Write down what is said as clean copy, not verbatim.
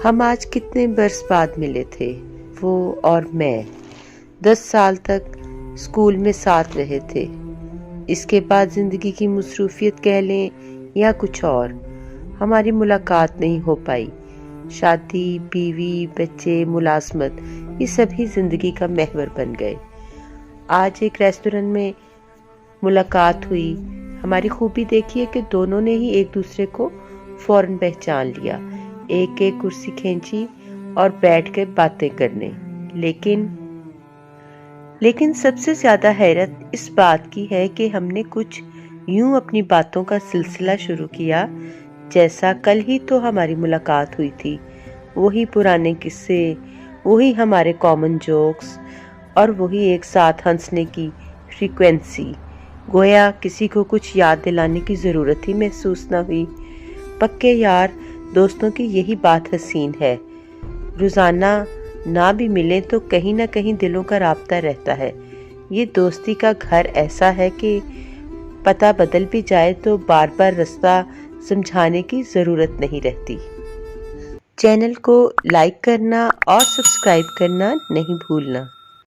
ہم آج کتنے برس بعد ملے تھے، وہ اور میں 10 سال تک اسکول میں ساتھ رہے تھے۔ اس کے بعد زندگی کی مصروفیت کہہ لیں یا کچھ اور، ہماری ملاقات نہیں ہو پائی۔ شادی، بیوی، بچے، ملازمت، یہ سبھی زندگی کا محور بن گئے۔ آج ایک ریسٹورنٹ میں ملاقات ہوئی۔ ہماری خوبی دیکھیے کہ دونوں نے ہی ایک دوسرے کو فوراً پہچان لیا، ایک کرسی کھینچی اور بیٹھ کے باتیں کرنے۔ لیکن سب سے زیادہ حیرت اس بات کی ہے کہ ہم نے کچھ یوں اپنی باتوں کا سلسلہ شروع کیا جیسا کل ہی تو ہماری ملاقات ہوئی تھی۔ وہی پرانے قصے، وہی ہمارے کامن جوکس اور وہی ایک ساتھ ہنسنے کی فریکوینسی، گویا کسی کو کچھ یاد دلانے کی ضرورت ہی محسوس نہ ہوئی۔ پکے یار دوستوں کی یہی بات حسین ہے، روزانہ نہ بھی ملیں تو کہیں نہ کہیں دلوں کا رابطہ رہتا ہے۔ یہ دوستی کا گھر ایسا ہے کہ پتہ بدل بھی جائے تو بار بار رستہ سمجھانے کی ضرورت نہیں رہتی۔ چینل کو لائک کرنا اور سبسکرائب کرنا نہیں بھولنا۔